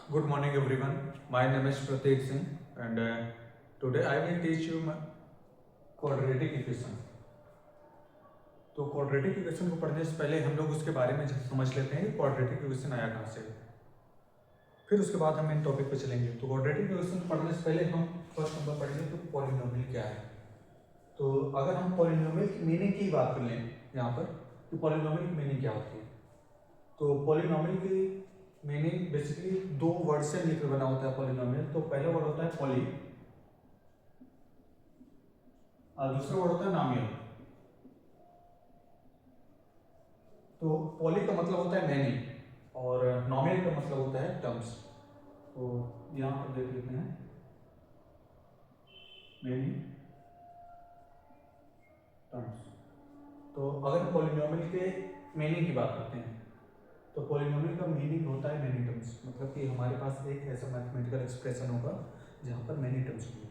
Good morning, everyone. My name is Prateek Singh, and today I will teach you quadratic equation. तो quadratic equation को पढ़ने से पहले हम लोग उसके बारे में समझ लेते हैं कि क्वाड्रेटिक इक्वेशन आया कहाँ से। फिर उसके बाद हम इन टॉपिक पे चलेंगे। तो क्वाड्रेटिक इक्वेशन पढ़ने से पहले हम फर्स्ट नंबर पढ़ेंगे तो पॉलिनोमियल क्या है। तो अगर हम पॉलिनोमियल की मीनिंग की बात कर लें यहाँ पर, तो पॉलिनोमियल की मीनिंग क्या होती है। तो पॉलिनोमियल की मीनिंग बेसिकली दो वर्ड से मिलकर बना होता है पॉलिनोमियल। तो पहला वर्ड होता है पॉली और दूसरा वर्ड होता है नॉमियल। तो पॉली का मतलब होता है मैनी और नॉमियल का मतलब होता है टर्म्स। तो यहाँ पर देख लेते हैं मैनी टर्म्स। तो अगर हम पॉलिनोमियल के मीनिंग की बात करते हैं तो पॉलिनोमियल का मीनिंग होता है मैनी टर्म्स, मतलब कि हमारे पास एक ऐसा मैथमेटिकल एक्सप्रेशन होगा जहाँ पर मैनी टर्म्स होंगे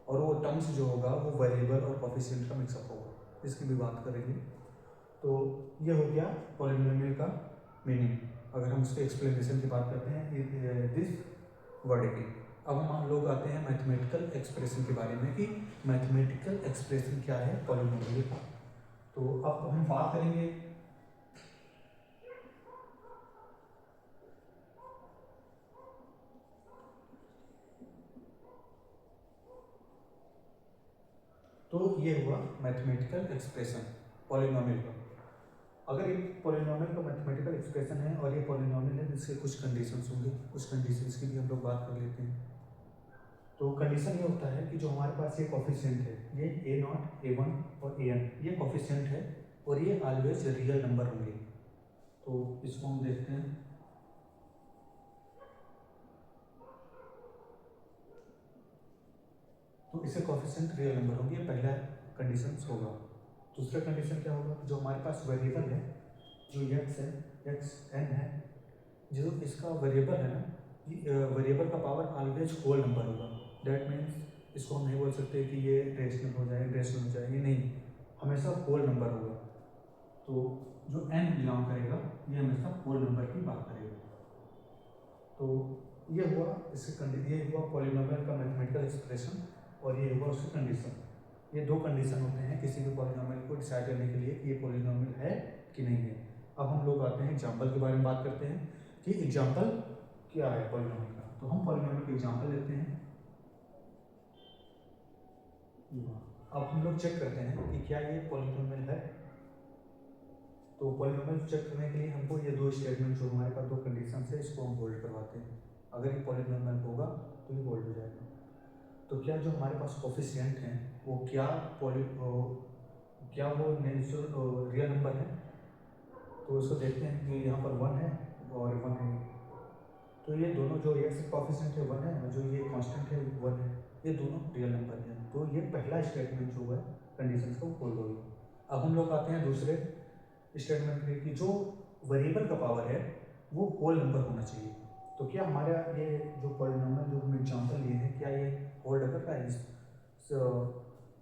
और वो टर्म्स जो होगा वो वेरिएबल और कोफिशिएंट का मिक्सअप होगा, इसकी भी बात करेंगे। तो ये हो गया पॉलिनोमियल का मीनिंग। अगर हम इसके एक्सप्लेनेशन की बात करते हैं दिस वर्ड की, अब हम लोग आते हैं मैथमेटिकल एक्सप्रेशन के बारे में कि मैथमेटिकल एक्सप्रेशन क्या है पॉलिनोमियल का। तो अब हम बात करेंगे तो ये हुआ मैथमेटिकल एक्सप्रेशन पॉलिनोमियल का। अगर एक पॉलिनोमियल का मैथमेटिकल एक्सप्रेशन है और ये पॉलिनोमियल है जिसके कुछ कंडीशंस होंगे, कुछ कंडीशंस की भी हम लोग बात कर लेते हैं। तो कंडीशन ये होता है कि जो हमारे पास ये कोफिशिएंट है, ये ए नॉट ए वन और ए एन, ये कोफिशिएंट है और ये ऑलवेज रियल नंबर होंगे। तो इसको हम देखते हैं। तो इसे कोफिशिएंट रियल नंबर होंगे, ये पहला कंडीशन होगा। दूसरा कंडीशन क्या होगा, जो हमारे पास वेरिएबल है, जो एक्स है, एक्स एन है, जो इसका वेरिएबल है ना, वेरिएबल का पावर ऑलवेज होल नंबर होगा। दैट मीन्स इसको हम नहीं बोल सकते कि ये रेशनल हो जाए, रेशनल हो जाए, ये नहीं, हमेशा होल नंबर होगा। तो जो एन बिलोंग करेगा ये हमेशा होल नंबर की बात करेगा। तो ये हुआ ये हुआ पॉलिनोमियल का मैथमेटिकल एक्सप्रेशन और ये हुआ उसकी कंडीशन। ये दो कंडीशन होते हैं किसी भी पॉलिनोमियल को डिसाइड करने के लिए कि ये पॉलिनोमियल है कि नहीं है। अब हम लोग आते हैं एग्जाम्पल के बारे में बात करते हैं कि एग्जाम्पल क्या है पॉलिनोमियल का। तो हम पॉलिनोमियल का एग्जाम्पल लेते हैं। अब हम लोग चेक करते हैं कि क्या ये पॉलिनोमियल है। तो पॉलिनोमियल चेक करने के लिए हमको ये दो स्टेटमेंट जो हमारे पास दो कंडीशन है इसको हम होल्ड करवाते हैं। अगर ये पॉलिनोमियल होगा तो ये होल्ड हो जाएगा। तो क्या जो हमारे पास कोफिशिएंट हैं वो क्या वो नेचुरल रियल नंबर है। तो इसको देखते हैं कि यहाँ पर वन है और वन है। तो ये दोनों जो एक्स कोफिशिएंट है वन है और जो ये कांस्टेंट है वन है, ये दोनों रियल नंबर हैं। तो ये पहला स्टेटमेंट जो है कंडीशन को होल्ड होगा। अब हम लोग आते हैं दूसरे स्टेटमेंट में कि जो वेरिएबल का पावर है वो होल नंबर होना चाहिए। तो क्या हमारा ये जो पॉलिनोमियल जो हम एग्जांपल लिए हैं क्या ये होल्ड करता है इस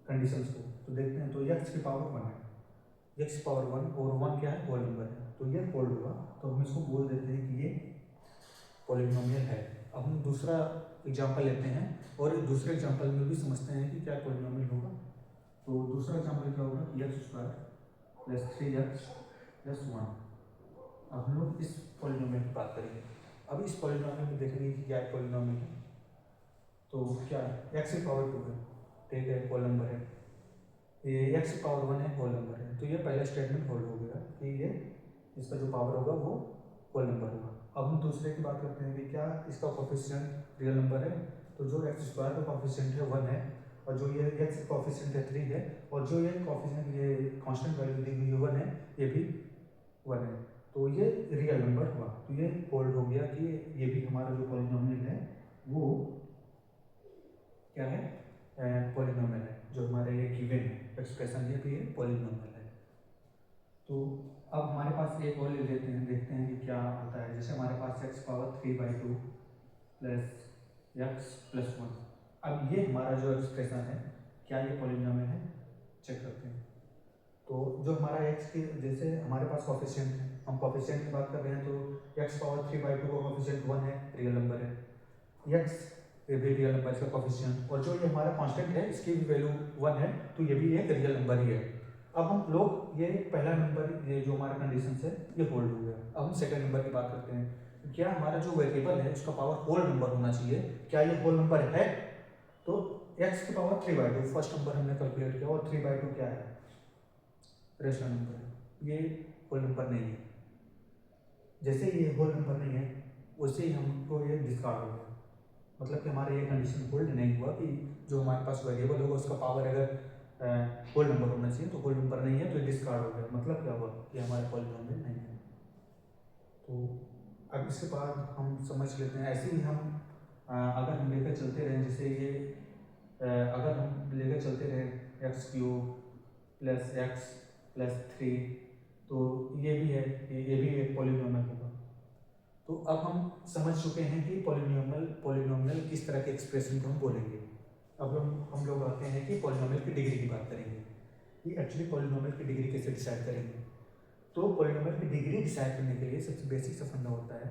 कंडीशंस को। तो देखते हैं। तो एक्स की पावर वन है, एक्स की पावर वन और वन क्या है होल नंबर है, तो ये होल्ड हुआ। तो हम इसको बोल देते हैं कि ये पॉलिनोमियल है। अब हम दूसरा एग्जांपल लेते हैं और दूसरे एग्जांपल में भी समझते हैं कि क्या पॉलिनोमियल होगा। तो दूसरा एग्जांपल क्या होगा कि x square plus three x plus one. अब हम लोग इस पॉलिनोमियल की बात करेंगे। अब इस पॉलिनोमियल में देखेंगे कि क्या पॉलिनोमियल है। तो क्या एक्स की पावर टू है, ठीक है, होल नंबर है। ये एक्स की पावर वन है, होल नंबर है। तो ये पहला स्टेटमेंट होल्ड हो गया कि ये इसका जो पावर होगा वो होल नंबर होगा। अब हम दूसरे की बात करते हैं कि क्या इसका कोफिशिएंट रियल नंबर है। तो जो एक्स स्क्वायर का कोफिशिएंट है वन है और जो ये एक्स का कोफिशिएंट है थ्री है और जो ये कोफिशिएंट ये कांस्टेंट वैल्यू दी हुई वन है ये भी वन है। तो ये रियल नंबर हुआ। तो ये होल्ड हो गया कि ये भी हमारा जो पॉलिनोमियल है वो क्या है, पॉलिनोमियल है। जो हमारे ये गिवन है एक्सप्रेशन ये भी पॉलिनोमियल है। तो अब हमारे पास एक और ले लेते हैं, देखते हैं कि क्या होता है। जैसे हमारे पास x power three by two plus x plus one. अब ये हमारा जो एक्सप्रेशन है क्या ये पॉलिनोमियल है, चेक करते हैं। तो जो हमारा x की, जैसे हमारे पास कोफिशिएंट है, हम कोफिशिएंट की बात कर रहे हैं तो x पावर 3/2 का कोफिशिएंट 1 है, रियल नंबर है। x ये भी रियल नंबर का कोफिशिएंट, और जो ये हमारा कांस्टेंट है इसकी भी वैल्यू 1 है, तो ये भी एक रियल नंबर ही है। अब हम लोग ये पहला नंबर, ये जो हमारा कंडीशन है ये होल्ड हो गया। अब हम सेकंड नंबर की बात करते हैं। क्या हमारा जो वेरिएबल है उसका पावर होल नंबर होना चाहिए? क्या ये होल नंबर है? तो x की पावर 3/2 फर्स्ट नंबर हमने कैलकुलेट किया, और 3/2 क्या है? रेशनल नंबर है, ये होल नंबर नहीं है। जैसे ये होल नंबर नहीं है वैसे ही हमको ये डिस्कार्ड हो गया, मतलब कि हमारा ये कंडीशन होल्ड नहीं हुआ कि जो हमारे पास वेरिएबल होगा उसका पावर अगर होल नंबर होना चाहिए, तो होल नंबर नहीं है तो ये डिस्कार्ड हो गया। मतलब क्या हुआ कि हमारे पॉलिनोमियल नहीं है। तो अब इसके बाद हम समझ लेते हैं, ऐसे ही हम अगर हम लेकर चलते रहें, जैसे ये अगर हम लेकर चलते रहें x³ + x + 3, तो ये भी है कि ये भी एक पॉलिनोमियल होगा। तो अब हम समझ चुके हैं कि पॉलिनोमियल किस तरह के एक्सप्रेशन को हम बोलेंगे। अब हम लोग आते हैं कि पॉलिनोमियल की डिग्री की बात करेंगे कि एक्चुअली पॉलिनोमियल की डिग्री कैसे डिसाइड करेंगे। तो पॉलिनोमियल की डिग्री डिसाइड करने के लिए सबसे बेसिक सा फंडा होता है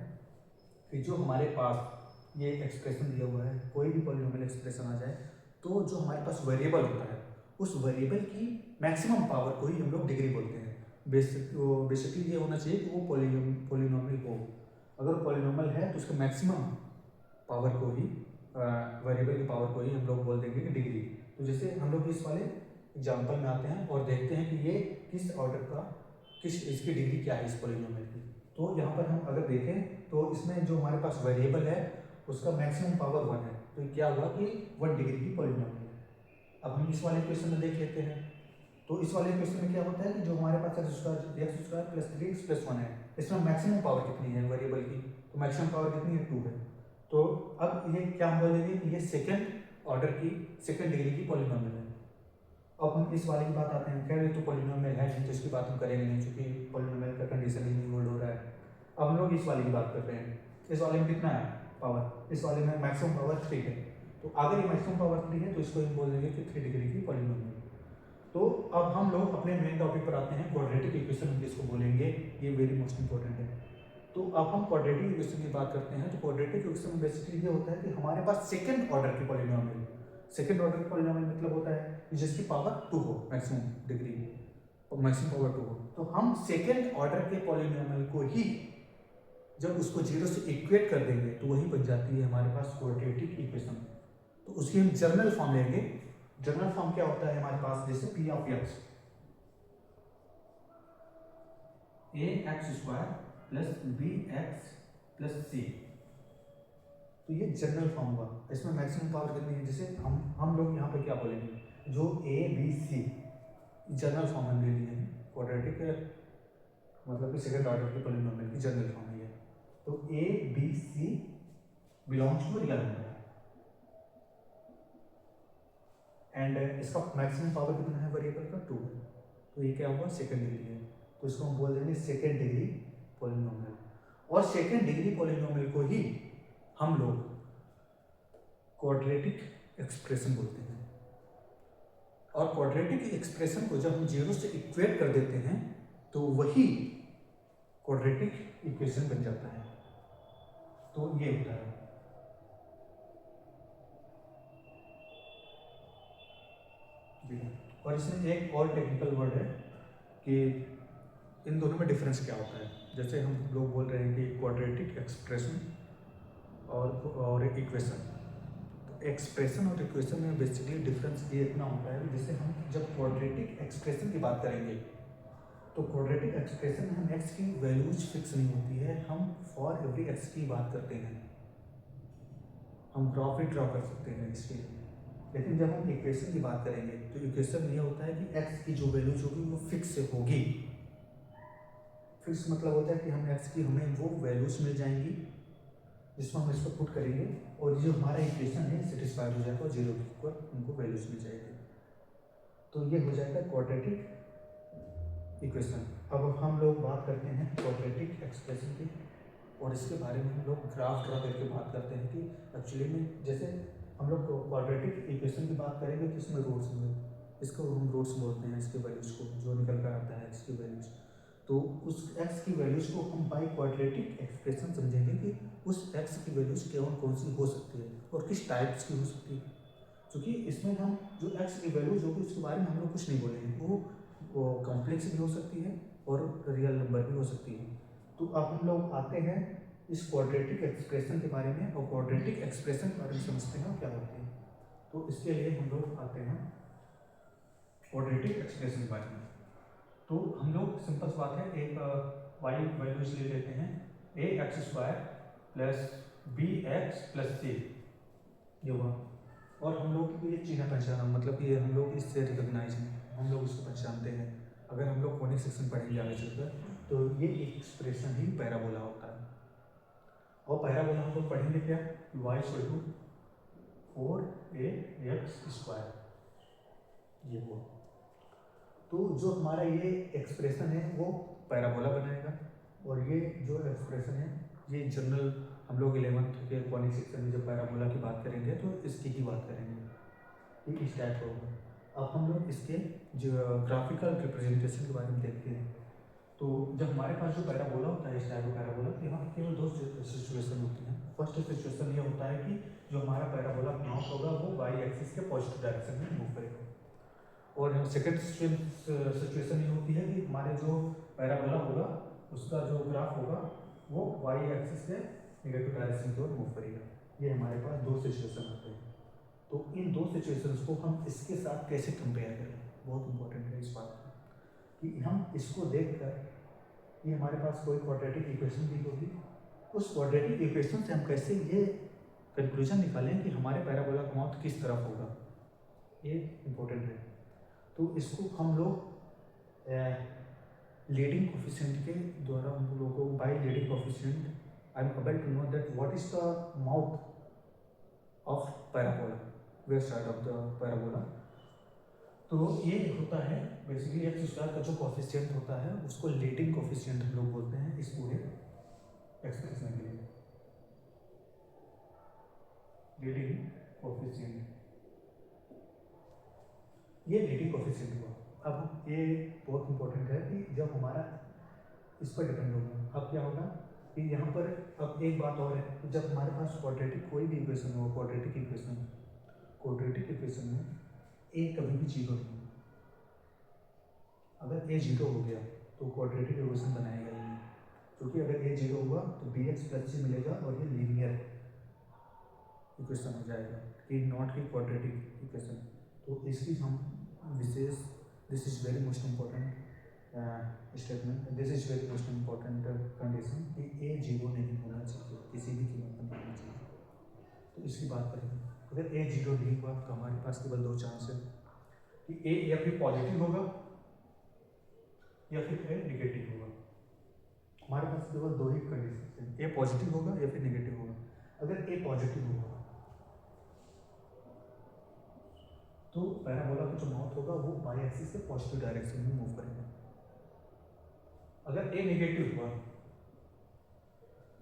कि जो हमारे पास ये एक्सप्रेशन दिया हुआ है, कोई भी पॉलिनोमियल एक्सप्रेशन आ जाए, तो जो हमारे पास वेरिएबल होता है उस वेरिएबल की मैक्सिमम पावर को ही हम लोग डिग्री बोलते हैं। बेसिकली ये होना चाहिए कि वो पॉलिनोमियल हो। अगर पॉलिनोमियल है तो उसके मैक्सिमम पावर को ही, वेरिएबल की पावर को ही हम लोग बोल देंगे कि डिग्री। तो जैसे हम लोग इस वाले एग्जांपल में आते हैं और देखते हैं कि ये किस ऑर्डर का, किस इसकी डिग्री क्या है इस पॉलिनोमियल की। तो यहाँ पर हम अगर देखें तो इसमें जो हमारे पास वेरिएबल है उसका मैक्सिमम पावर 1 है, तो क्या हुआ कि 1 डिग्री की पॉलिनोमियल है। अब हम इस वाले क्वेश्चन में देख लेते हैं। तो इस वाले क्वेश्चन में क्या होता है कि जो हमारे पास x² + 3x + 1 है, इसमें मैक्सिमम पावर कितनी है वेरिएबल की? तो मैक्सिमम पावर कितनी है? 2 है। तो अब ये क्या हम बोलेंगे कि ये सेकंड ऑर्डर की, सेकंड डिग्री की पॉलिनोमियल है। अब हम इस वाले की बात आते हैं, खैर ये तो पॉलिनोमियल है नहीं तो इसकी बात हम करेंगे नहीं, क्योंकि पॉलिनोमियल का कंडीशन ही नहीं होल्ड हो रहा है। अब हम लोग इस वाले की बात कर रहे हैं। इस वाले में कितना है पावर? इस वाले में मैक्सिमम पावर 3 है। तो अगर ये मैक्सिमम पावर 3 है तो इसको हम बोल देंगे कि 3 डिग्री की पॉलिनोमियल। तो अब हम लोग अपने मेन टॉपिक पर आते हैं, क्वाड्रेटिक इक्वेशन हम जिसको बोलेंगे, ये वेरी मोस्ट इंपॉर्टेंट है। तो अब हम क्वाड्रेटिक इक्वेशन की बात करते हैं। तो क्वाड्रेटिक इक्वेशन बेसिकली ये होता है कि हमारे पास सेकंड ऑर्डर की पॉलिनोमियल, सेकंड ऑर्डर की पॉलिनोमियल मतलब होता है कि जिसकी पावर 2 हो, मैक्सिमम डिग्री और मैक्सिमम पावर 2 हो। तो हम सेकंड ऑर्डर के पॉलिनोमियल को ही जब उसको 0 से इक्वेट कर देंगे तो वही बन जाती है हमारे पास क्वाड्रेटिक इक्वेशन। तो उसकी हम जर्नल फॉर्म लेंगे। जनरल फॉर्म क्या होता है हमारे पास? जैसे p of x ax² + bx + c, तो ये जनरल फॉर्म हुआ। इसमें मैक्सिमम पावर कितनी है? जैसे हम लोग यहाँ पे क्या बोलेंगे, जो a b c general form हम ले लिए हैं, क्वाड्रेटिक मतलब कि सेकंड ऑर्डर की पॉलिनोमियल की जनरल फॉर्म है। तो a b c belongs to real number and इसका मैक्सिमम पावर कितना है वेरिएबल का? 2 है। तो ये क्या हुआ? सेकंड डिग्री है। तो इसको हम बोल देंगे सेकंड डिग्री पॉलिनोमियल। और सेकंड डिग्री पॉलिनोमियल को ही हम लोग क्वाड्रेटिक एक्सप्रेशन बोलते हैं। और क्वाड्रेटिक एक्सप्रेशन को जब हम 0 से इक्वेट कर देते हैं तो वही क्वाड्रेटिक इक्वेशन बन जाता है। तो ये होता है। और इसमें एक और टेक्निकल वर्ड है कि इन दोनों में डिफरेंस क्या होता है। जैसे हम लोग बोल रहे हैं कि क्वाड्रेटिक एक्सप्रेशन और इक्वेशन। तो एक्सप्रेशन और इक्वेशन में बेसिकली डिफरेंस ये इतना होता है कि जैसे हम जब क्वाड्रेटिक एक्सप्रेशन की बात करेंगे तो क्वाड्रेटिक एक्सप्रेशन में हम एक्स की वैल्यूज फिक्स नहीं होती है, हम फॉर एवरी एक्स की बात करते हैं, हम ग्राफ भी ड्रॉ कर सकते हैं इसके लिए। लेकिन जब हम इक्वेशन की बात करेंगे तो इक्वेशन ये होता है कि एक्स की जो वैल्यूज होगी वो फिक्स होगी। फिक्स मतलब होता है कि हम एक्स की हमें वो वैल्यूज मिल जाएंगी जिसमें हम इसको पुट करेंगे और जो हमारा इक्वेशन है सेटिस्फाइड हो जाएगा और 0 के ऊपर हमको वैल्यूज मिल जाएगी। तो ये हो जाएगा क्वाड्रेटिक इक्वेशन। अब हम लोग बात करते हैं क्वाड्रेटिक एक्सप्रेशन की, और इसके बारे में हम लोग ग्राफ ड्रा करके बात करते हैं कि एक्चुअली में जैसे हम लोग क्वाड्रेटिक इक्वेशन की बात करेंगे तो इसमें रूट्स होंगे, इसको हम रूट्स बोलते हैं, इसके वैल्यूज़ को जो निकल कर आता है एक्स की वैल्यूज़। तो उस एक्स की वैल्यूज़ को हम बाई क्वाड्रेटिक एक्सप्रेशन समझेंगे कि उस एक्स की वैल्यूज़ कौन सी हो सकती है और किस टाइप्स की हो सकती है। क्योंकि इसमें हम जो एक्स की वैल्यूज होगी उसके बारे में हम लोग कुछ नहीं बोलेंगे, वो कॉम्प्लेक्स भी हो सकती है और रियल नंबर भी हो सकती है। तो अब हम लोग आते हैं इस क्वाड्रेटिक एक्सप्रेशन के बारे में, और क्वाड्रेटिक एक्सप्रेशन के बारे में समझते हैं क्या होती है। तो इसके लिए हम लोग आते हैं क्वाड्रेटिक एक्सप्रेशन के बारे में। तो हम लोग सिंपल बात है, एक वाई वैल्यूज ले लेते हैं, a x square plus b x plus c, ये हुआ। और हम लोग ये चिन्ह पहचाना, मतलब ये हम लोग इससे रिकॉग्नाइज हैं, हम लोग इसको पहचानते हैं। अगर हम लोग कोनिक सेक्शन पढ़ेंगे आगे चलकर तो ये एक्सप्रेशन ही पैराबोला होता है। और पैराबोला हम लोग पढ़ेंगे क्या, y equal to 4ax square, ये वो। तो जो हमारा ये एक्सप्रेशन है वो पैराबोला बनाएगा। और ये जो एक्सप्रेशन है ये जनरल हम लोग 11th के कॉनिक सेक्शन में जब पैराबोला की बात करेंगे तो इसकी ही बात करेंगे कि इस टाइप का होगा। अब हम लोग इसके जो ग्राफिकल रिप्रेजेंटेशन के बारे में देखते हैं। तो जब हमारे पास जो पैराबोला होता है, इस टाइप का पैराबोला, तो यहाँ केवल दो सिचुएशन होती हैं। फर्स्ट सिचुएशन ये होता है कि जो हमारा पैराबोला माउंट होगा वो वाई एक्सिस के पॉजिटिव डायरेक्शन में मूव करेगा। और सेकेंड सिचुएशन ये होती है कि हमारे जो पैराबोला होगा उसका जो ग्राफ होगा वो वाई एक्सिस से नेगेटिव डायरेक्शन की ओर मूव करेगा। ये हमारे पास दो सिचुएशन होते हैं। तो इन दो सिचुएशंस को हम इसके साथ कैसे कंपेयर करें, बहुत इंपॉर्टेंट है इस बात कि हम इसको देखकर ये हमारे पास कोई क्वाड्रेटिक इक्वेशन दी होगी, उस क्वाड्रेटिक इक्वेशन से हम कैसे ये कंक्लूजन निकालें कि हमारे पैराबोला का माउथ किस तरफ होगा, ये इंपॉर्टेंट है। तो इसको हम लोग लीडिंग कोफिशिएंट के द्वारा हम लोगों को by leading coefficient I am able to know that what is the mouth of parabola, where side of the parabola. तो ये होता है बेसिकली एक्स स्क्वायर का जो कोफिशिएंट होता है उसको लीडिंग कोफिशिएंट हम लोग बोलते हैं इस पूरे एक्सप्रेशन के लिए, लीडिंग कोफिशिएंट, ये लीडिंग कोफिशिएंट हुआ। अब ये बहुत इंपॉर्टेंट है कि जब हमारा इस पर डिपेंड होगा, अब क्या होगा कि यहाँ पर अब एक बात और है, जब हमारे पास क्वाड्रेटिक कोई भी इक्वेशन हो, क्वाड्रेटिक इक्वेशन में ए कभी भी जीरो नहीं, अगर ए जीरो हो गया तो क्वाड्रेटिक इक्वेशन बनाएगा ही नहीं, क्योंकि अगर ए जीरो हुआ तो बी एक्स प्लस सी मिलेगा और ये लीनियर इक्वेशन हो जाएगा, कि नॉट की क्वाड्रेटिक इक्वेशन। तो इसकी हम विशेष, this is very most important statement, this is very most important condition कि ए जीरो नहीं होना चाहिए, किसी भी कीमत पर नहीं होना चाहिए। तो इसकी बात करेंगे, अगर ए जीरो नहीं हुआ तो हमारे पास केवल दो चांस है कि ए या फिर पॉजिटिव होगा या फिर ए निगेटिव होगा। हमारे पास केवल दो ही कंडीशन है, ए पॉजिटिव होगा या फिर निगेटिव होगा। अगर ए पॉजिटिव होगा तो पैराबोला का जो माउथ होगा वो बाई एक्सिस से पॉजिटिव डायरेक्शन में मूव करेगा। अगर ए नेगेटिव हुआ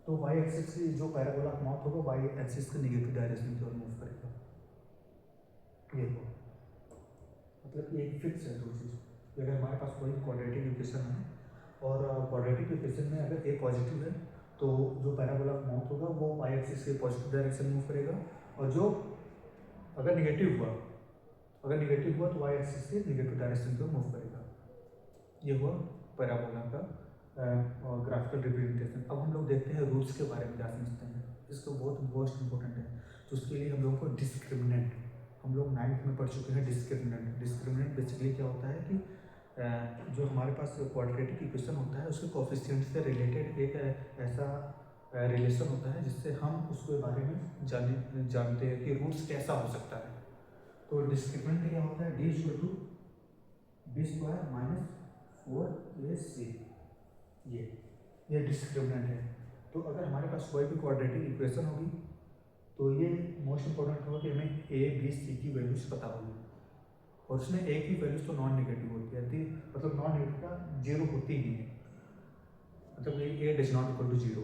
तो वाई एक्सिस की जो पैराबोला का माउथ होगा वाई एक्सिस के नेगेटिव डायरेक्शन की ओर मूव करेगा। ये हो मतलब ये एक फिक्स है दो चीज़। अगर हमारे पास कोई क्वाड्रेटिक इक्वेशन है और क्वाड्रेटिक इक्वेशन में अगर ए पॉजिटिव है तो जो पैराबोला का माउथ होगा वो वाई एक्सिस के पॉजिटिव डायरेक्शन में मूव करेगा, और जो अगर नेगेटिव हुआ तो वाई एक्सिस के नेगेटिव डायरेक्शन की ओर मूव करेगा। ये हुआ पैराबोला का और ग्राफिकल रिप्रेजेंटेशन। अब हम लोग देखते हैं रूट्स के बारे में क्या समझते हैं, इसको बहुत मोस्ट इंपॉर्टेंट है। तो उसके लिए हम लोगों को डिस्क्रिमिनेंट, हम लोग 9th में पढ़ चुके हैं डिस्क्रिमिनेंट बेसिकली क्या होता है कि जो हमारे पास क्वाड्रेटिक इक्वेशन होता है उसके कोफिशिएंट से रिलेटेड एक ऐसा रिलेशन होता है जिससे हम उसके बारे में जानते हैं कि रूट्स कैसा हो सकता है। तो डिस्क्रिमिनेंट क्या होता है, D equal to B square minus 4ac, ये डिस्क्रिमिनेंट है। तो अगर हमारे पास कोई भी क्वाड्रेटिक इक्वेशन होगी तो ये मोस्ट इंपॉर्टेंट होगा कि हमें ए बी सी की वैल्यूज पता होगी, और उसमें ए की वैल्यूज तो नॉन नेगेटिव होती है, मतलब नॉन नेगेटिव का जीरो होती ही है, मतलब a does not equal to zero.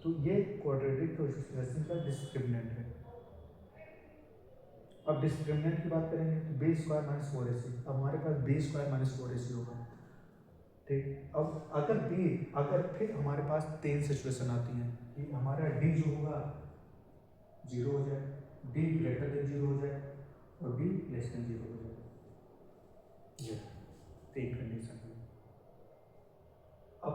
तो ये क्वाड्रेटिक इक्वेशन का डिस्क्रिमिनेंट है। अब डिस्क्रिमिनेंट की बात करेंगे तो बी स्क्वायर माइनस 4ac, अब हमारे पास बी स्क्वायर माइनस 4ac होगा। ठीक, अब अगर फिर हमारे पास 3 सिचुएशन आती हैं कि हमारा डी जो होगा 0 हो जाए, डी ग्रेटर देन 0 हो जाए और डी लेस देन 0 हो जाए। ये 3 कंडीशन है। अब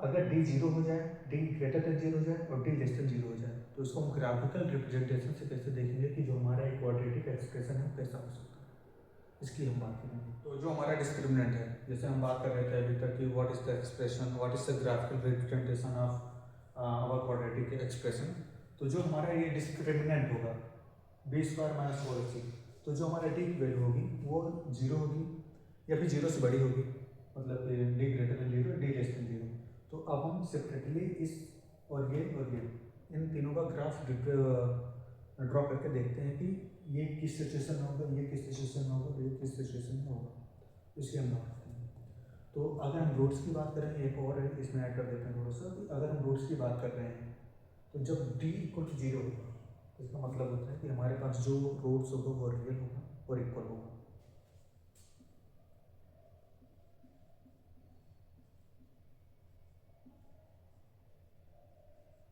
अगर डी 0 हो जाए, डी ग्रेटर देन 0 हो जाए और डी लेस देन 0 हो जाए तो इसको हम ग्राफिकल रिप्रेजेंटेशन से कैसे देखेंगे कि जो हमारा एक क्वाड्रेटिक एक्सप्रेशन है कैसा हो सकता है, इसकी हम बात करेंगे। तो जो हमारा डिस्क्रिमिनेंट है, जैसे हम बात कर रहे थे अभी तक कि what is the expression, what is the graphical representation of our quadratic expression. तो जो हमारा ये डिस्क्रिमिनेंट होगा बी स्क्वायर माइनस 4ac, तो जो हमारा डी की वैल्यू होगी वो 0 होगी या फिर 0 से बड़ी होगी, मतलब D greater than 0, D less than 0। तो अब हम सेपरेटली इस और ये इन तीनों का ग्राफ ड्रॉ करके देखते हैं कि ये किस सिचुएशन में होगा, ये किस सिचुएशन में होगा, ये किस सिचुएशन में होगा, इसकी हम बात करते हैं। तो अगर हम रूट्स की बात करें, एक और है इसमें ऐड कर देते हैं थोड़ा सा कि अगर हम रूट्स की बात कर रहे हैं तो जब d इक्वल टू 0 होगा तो इसका मतलब होता है कि हमारे पास जो रूट्स होगा वो रियल होगा और इक्वल होगा।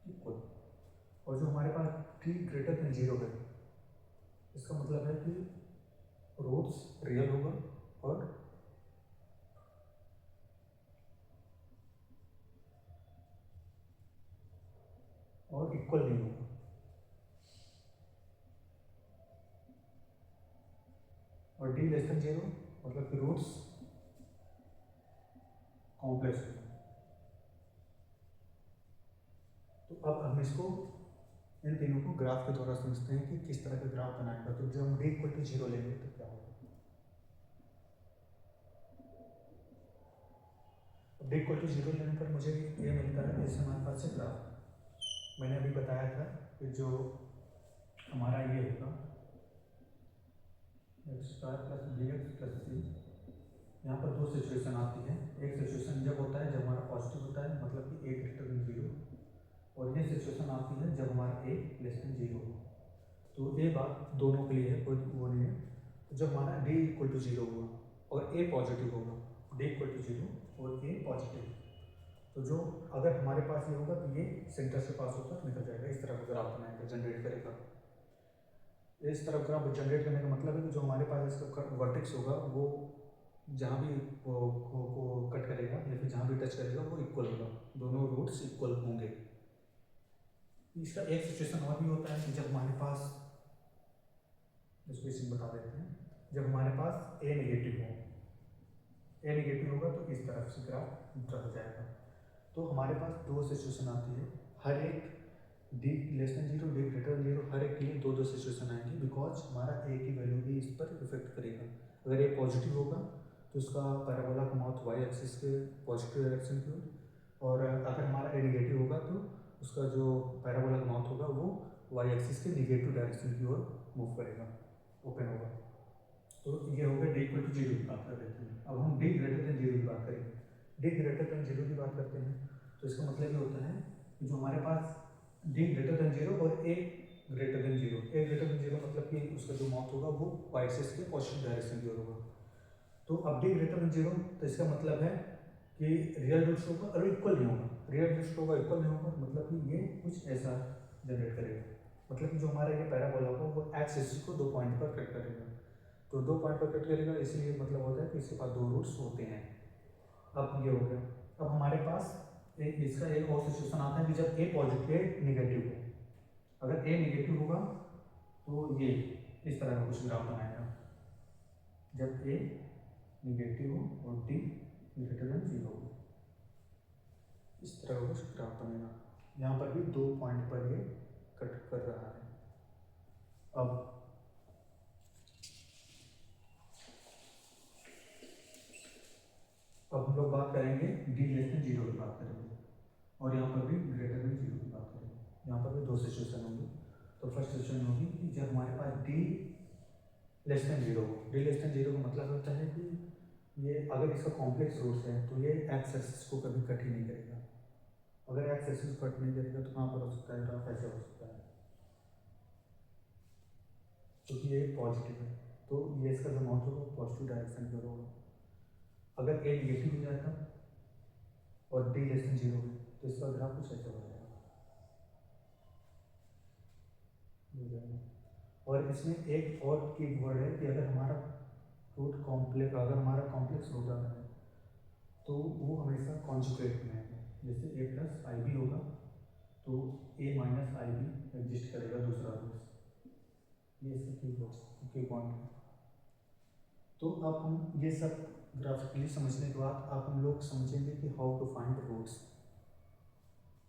इक्वल, और जो हमारे पास t ग्रेटर देन 0 है इसका मतलब है कि रूट्स रियल होगा और इक्वल नहीं होगा। और डी लेस देन 0 मतलब कि रूट्स कॉम्प्लेक्स होगा। तो अब हम इसको इन तीनों को ग्राफ के द्वारा समझते हैं कि किस तरह का ग्राफ बनाएगा। तो जब हम डी इक्वल टू 0 लेंगे तो क्या होगा, डी इक्वल टू 0 लेने पर मुझे ये मिलता है जैसे हमारे पास से ग्राफ मैंने अभी बताया था कि जो हमारा ये होगा x square plus b x plus c, यहाँ पर दो सिचुएशन आती है। एक सिचुएशन जब होता है जब हमारा पॉजिटिव होता है मतलब कि ए ग्रेटर देन 0, और ये सिचुएशन आती है जब हमारा ए लेस देन 0 हो। तो ये बात दोनों के लिए है, कोई वो नहीं है। तो जब हमारा डी इक्वल टू 0 होगा और ए पॉजिटिव होगा, डी इक्वल टू 0 और ए पॉजिटिव, तो जो अगर हमारे पास ये होगा तो ये सेंटर से पास होकर निकल जाएगा, इस तरह का ग्राफ बनाएगा, जनरेट करेगा। इस तरह ग्राफ जनरेट करने का मतलब है कि जो हमारे पास इसका वर्टेक्स होगा वो जहाँ भी वो कट करेगा या फिर जहाँ भी टच करेगा वो इक्वल होगा, दोनों रूट्स इक्वल होंगे। इसका एक सिचुएशन और भी होता है कि जब हमारे पास, इसको इसी बता देते हैं, जब हमारे पास ए नेगेटिव हो, ए नेगेटिव होगा तो इस तरफ से ग्राफ ड्रा हो जाएगा। तो हमारे पास दो सिचुएशन आती है, हर एक D less than 0, D greater than 0, हर एक के लिए दो दो सिचुएशन आएंगी, बिकॉज हमारा ए की वैल्यू भी इस पर इफेक्ट करेगा। अगर ए पॉजिटिव होगा तो उसका पैराबोला का माउथ वाई एक्सिस के पॉजिटिव डायरेक्शन की ओर, और अगर हमारा ए नेगेटिव होगा तो उसका जो पैराबोला का माउथ होगा वो वाई एक्सिस के निगेटिव डायरेक्शन की ओर मूव करेगा, ओपन होगा। तो ये हो गया डी इक्वल टू 0 की बात कर रहे थे। अब हम डी ग्रेटर देन 0 की बात करेंगे। डी ग्रेटर देन 0 की बात करते हैं तो इसका मतलब ये होता है कि जो हमारे पास डी ग्रेटर देन 0 और ए ग्रेटर देन 0, ए ग्रेटर देन 0 मतलब कि उसका जो माउथ होगा वो वाई एक्सिस के पॉजिटिव डायरेक्शन की ओर होगा। तो अब डी ग्रेटर देन 0 तो इसका मतलब है कि रियल रूट्स होगा और इक्वल नहीं होगा, रियल रूट्स होगा इक्वल नहीं होगा, मतलब कि ये कुछ ऐसा जनरेट करेगा, मतलब कि जो हमारा ये पैराबोला होगा वो एक्स एक्सिस को 2 पॉइंट पर कट करेगा। तो 2 पॉइंट पर कट करेगा, इसलिए मतलब होता है कि इसके पास 2 रूट्स होते हैं। अब ये हो गया। अब हमारे पास इसका एक और सिचुएशन आता है कि जब ए पॉजिटिव ए नेगेटिव हो। अगर ए नेगेटिव होगा तो ये इस तरह का कुछ ग्राफ बनाएगा, जब ए नेगेटिव हो और डी ग्रेटर देन 0 हो, इस तरह का कुछ ग्राफ बनेगा। यहाँ पर भी 2 पॉइंट पर ये कट कर रहा है। अब हम लोग बात करेंगे डी लेस देन 0 की बात करेंगे, और यहाँ पर भी ग्रेटर देन 0 की बात करेंगे। यहाँ पर भी दो सिचुएशन होंगी। तो फर्स्ट सिचुएशन होगी कि जब हमारे पास डी लेस देन 0 हो। डी लेस देन 0 का मतलब होता है कि ये अगर इसका कॉम्प्लेक्स रूट्स है तो ये एक्स एक्सिस को कभी कट ही नहीं करेगा। अगर एक्स एक्सिस को कट नहीं करेगा तो कहाँ पर हो सकता है, ग्राफ ऐसे हो सकता है। क्योंकि ये पॉजिटिव है, तो ये इसका जो माउथ होगा पॉजिटिव डायरेक्शन की ओर होगा। अगर ए निगेटिव हो जाता और डी लेस देन 0 है तो इसका ग्राफ कुछ ऐसा हो जाएगा। और इसमें एक और की वर्ड है कि अगर हमारा कॉम्प्लेक्स रूट आता है तो वो हमेशा कॉन्जुगेट में आएगा। जैसे ए प्लस आई बी होगा तो ए माइनस आई बी एग्जिस्ट करेगा दूसरा रूट, ये इसका की पॉइंट है। तो अब हम ये सब ग्राफिकली समझने के बाद अब हम लोग समझेंगे कि हाउ टू फाइंड रूट्स।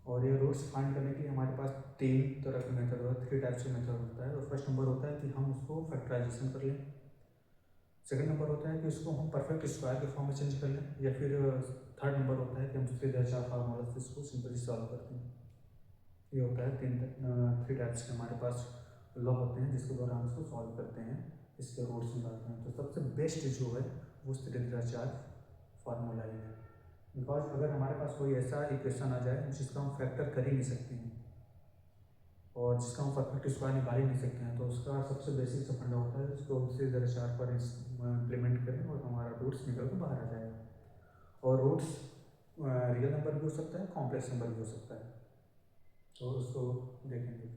और ये रूट्स फाइंड करने के लिए हमारे पास 3 तरह के मेथड होता है, 3 टाइप्स के मेथड होता है। तो फर्स्ट नंबर होता है कि हम उसको फैक्टराइजेशन कर लें। सेकंड नंबर होता है कि उसको हम परफेक्ट स्क्वायर के फॉर्म में चेंज कर लें। या फिर थर्ड नंबर होता है कि हम उसके 4 फार्मूला से इसको सिंपली सॉल्व करते हैं। ये होता है 3 टाइप्स के हमारे पास लॉ होते हैं जिसके द्वारा हम इसको सॉल्व करते हैं, इसके रूट्स निकालते हैं। तो सबसे बेस्ट जो है वो श्रीधराचार्य फार्मूला ही है। बिकॉज अगर हमारे पास कोई ऐसा इक्वेशन आ जाए जिसका हम फैक्टर कर ही नहीं सकते हैं और जिसका हम परफेक्ट स्क्वायर निकाल ही नहीं सकते हैं, तो उसका सबसे बेसिक सा फंडा होता है उसको हम श्रीधराचार्य पर इम्प्लीमेंट करें और हमारा रूट्स निकल कर बाहर आ जाएगा। और रूट्स रियल नंबर भी हो सकता है, कॉम्प्लेक्स नंबर भी हो सकता है। तो उसको देखेंगे।